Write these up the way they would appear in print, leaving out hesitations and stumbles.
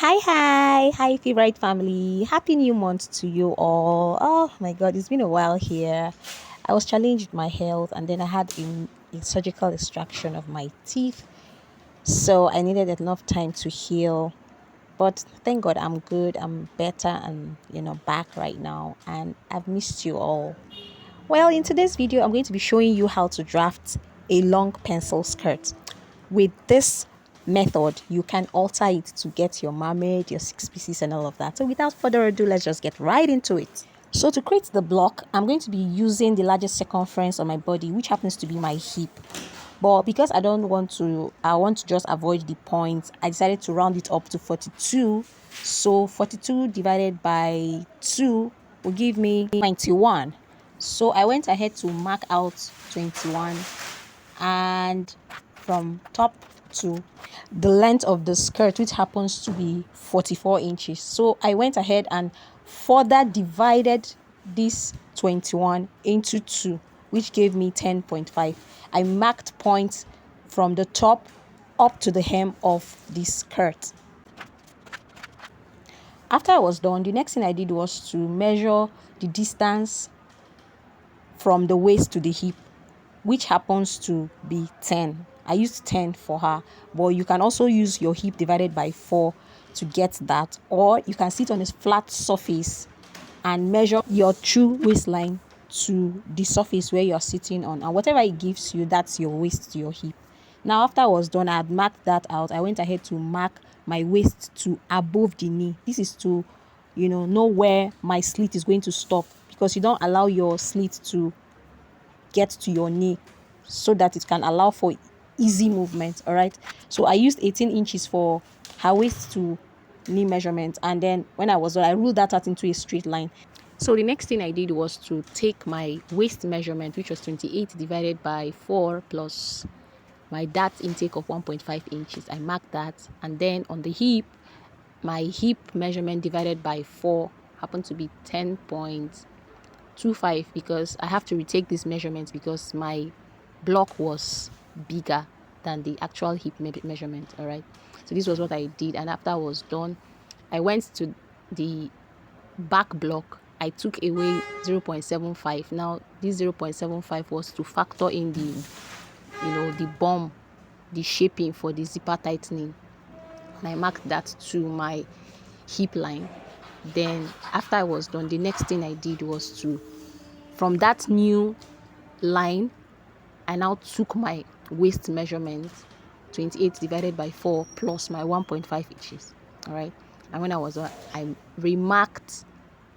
Hi, favorite family. Happy new month to you all. Oh my god, it's been a while here. I was challenged with my health and then I had a surgical extraction of my teeth. So I needed enough time to heal. But thank God I'm good, I'm better and back right now and I've missed you all. Well, in today's video, I'm going to be showing you how to draft a long pencil skirt. With this method, you can alter it to get your mermaid, your six pieces and all of that. So without further ado, let's just get right into it. So to create the block, I'm going to be using the largest circumference on my body, which happens to be my hip. But because I want to just avoid the points, I decided to round it up to 42. So 42 divided by 2 will give me 21. So I went ahead to mark out 21, and from top to the length of the skirt, which happens to be 44 inches. So I went ahead and further divided this 21 into 2, which gave me 10.5. I marked points from the top up to the hem of the skirt. After I was done, the next thing I did was to measure the distance from the waist to the hip, which happens to be 10. I used 10 for her, but you can also use your hip divided by 4 to get that, or you can sit on a flat surface and measure your true waistline to the surface where you're sitting on, and whatever it gives you, that's your waist to your hip. Now after I was done, I had marked that out. I went ahead to mark my waist to above the knee. This is to know where my slit is going to stop, because you don't allow your slit to get to your knee so that it can allow for easy movement. All right, so I used 18 inches for her waist to knee measurement, and then when I was done, I ruled that out into a straight line. So the next thing I did was to take my waist measurement, which was 28 divided by 4 plus my dart intake of 1.5 inches. I marked that, and then on the hip, my hip measurement divided by 4 happened to be 10.25, because I have to retake these measurements because my block was bigger than the actual hip measurement. All right, so this was what I did, and after I was done, I went to the back block. I took away 0.75. Now this 0.75 was to factor in the bum, the shaping for the zipper tightening, and I marked that to my hip line. Then after I was done, the next thing I did was to, from that new line, I now took my waist measurement, 28 divided by 4 plus my 1.5 inches. All right, and when I was done, I remarked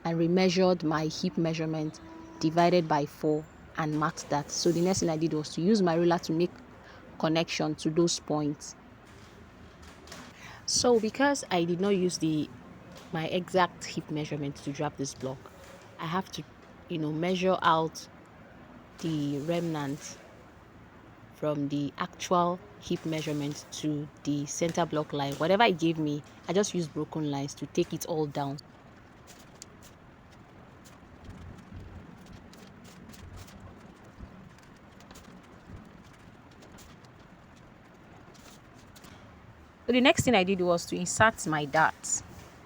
and remeasured my hip measurement divided by 4 and marked that. So the next thing I did was to use my ruler to make connection to those points. So because I did not use my exact hip measurement to draft this block, I have to measure out the remnants from the actual hip measurement to the center block line. Whatever it gave me, I just used broken lines to take it all down. So the next thing I did was to insert my dart.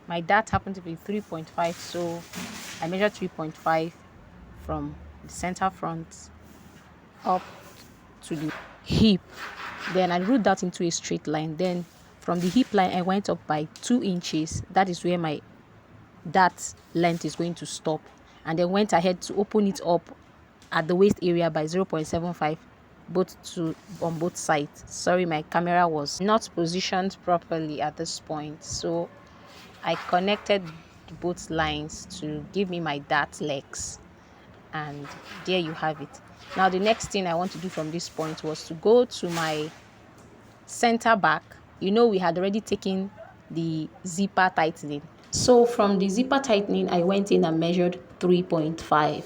My dart happened to be 3.5, so I measured 3.5 from the center front up to the hip. Then I ruled that into a straight line. Then from the hip line, I went up by 2 inches. That is where my dart length is going to stop. And then went ahead to open it up at the waist area by 0.75 on both sides. Sorry, my camera was not positioned properly at this point, so I connected both lines to give me my dart legs, and there you have it. Now the next thing I want to do from this point was to go to my center back. We had already taken the zipper tightening, so from the zipper tightening I went in and measured 3.5.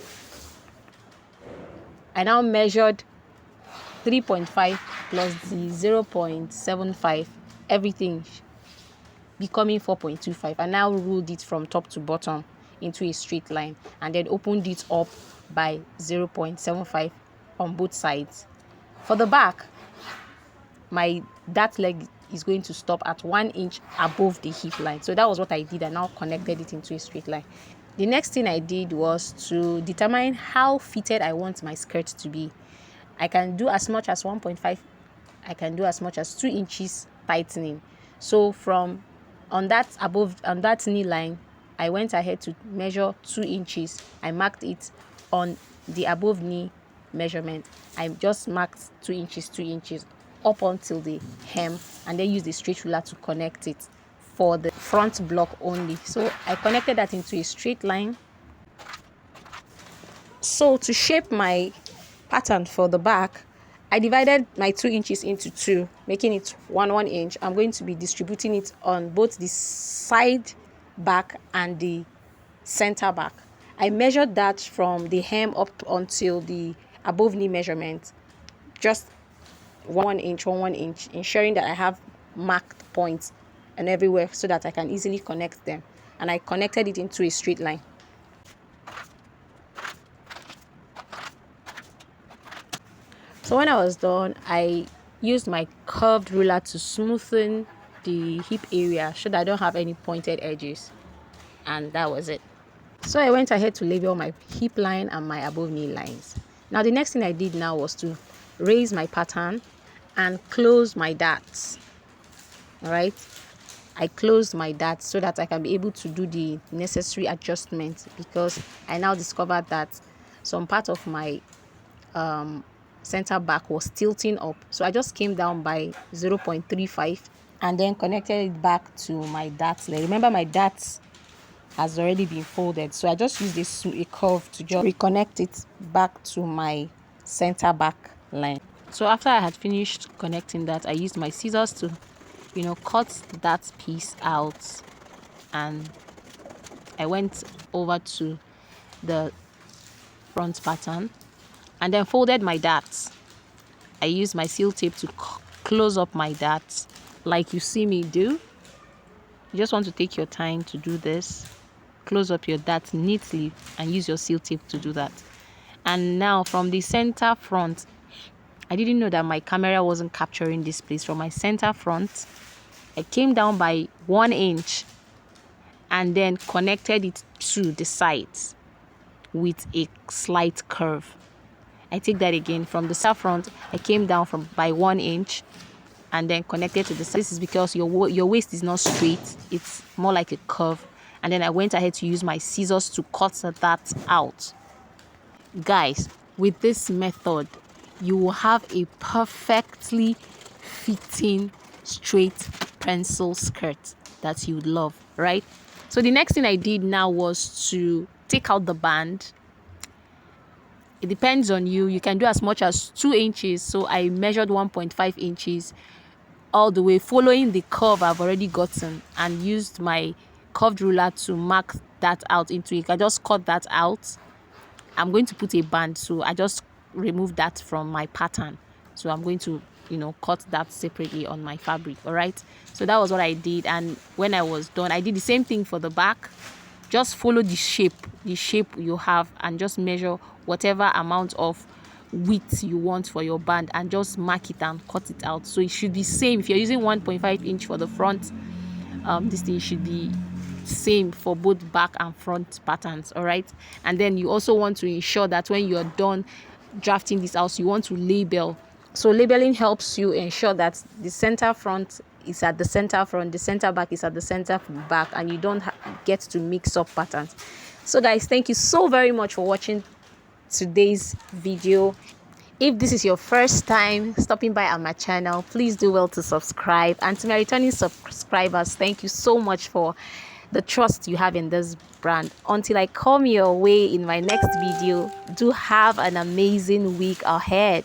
I now measured 3.5 plus the 0.75, everything becoming 4.25. I now ruled it from top to bottom into a straight line, and then opened it up by 0.75 on both sides. For the back, my dart leg is going to stop at 1 inch above the hip line. So that was what I did. I now connected it into a straight line. The next thing I did was to determine how fitted I want my skirt to be. I can do as much as 1.5, I can do as much as 2 inches tightening. So from on that knee line, I went ahead to measure 2 inches. I marked it on the above knee measurement. I just marked 2 inches up until the hem, and then use the straight ruler to connect it for the front block only. So I connected that into a straight line. So to shape my pattern for the back, I divided my 2 inches into 2, making it 1 inch. I'm going to be distributing it on both the side back and the center back. I measured that from the hem up until the above knee measurement, just 1 inch, ensuring that I have marked points and everywhere so that I can easily connect them. And I connected it into a straight line. So when I was done, I used my curved ruler to smoothen the hip area so that I don't have any pointed edges. And that was it. So I went ahead to label my hip line and my above knee lines. Now the next thing I did now was to raise my pattern and close my darts. Alright, I closed my darts so that I can be able to do the necessary adjustments, because I now discovered that some part of my center back was tilting up. So I just came down by 0.35 and then connected it back to my darts leg. Remember, my darts has already been folded, so I just used a curve to just reconnect it back to my center back line. So after I had finished connecting that, I used my scissors to cut that piece out, and I went over to the front pattern and then folded my darts. I used my seal tape to close up my darts like you see me do. You just want to take your time to do this. Close up your darts neatly and use your seal tape to do that. And now from the center front, I didn't know that my camera wasn't capturing this place. From my center front, I came down by 1 inch and then connected it to the sides with a slight curve. I take that again. From the center front, I came down by 1 inch and then connected to the sides. This is because your waist is not straight, it's more like a curve. And then I went ahead to use my scissors to cut that out. Guys, with this method, you will have a perfectly fitting straight pencil skirt that you would love, right? So the next thing I did now was to take out the band. It depends on you. You can do as much as 2 inches. So I measured 1.5 inches all the way, following the curve I've already gotten, and used my curved ruler to mark that out into it. I just cut that out. I'm going to put a band, so I just removed that from my pattern. So I'm going to cut that separately on my fabric. All right, so that was what I did. And when I was done, I did the same thing for the back. Just follow the shape you have, and just measure whatever amount of width you want for your band, and just mark it and cut it out. So it should be same. If you're using 1.5 inch for the front, this thing should be same for both back and front patterns. All right, and then you also want to ensure that when you're done drafting this out, you want to label. So labeling helps you ensure that the center front is at the center front, the center back is at the center back, and you don't get to mix up patterns. So guys, thank you so very much for watching today's video. If this is your first time stopping by on my channel, please do well to subscribe. And to my returning subscribers, thank you so much for the trust you have in this brand. Until I come your way in my next video, do have an amazing week ahead.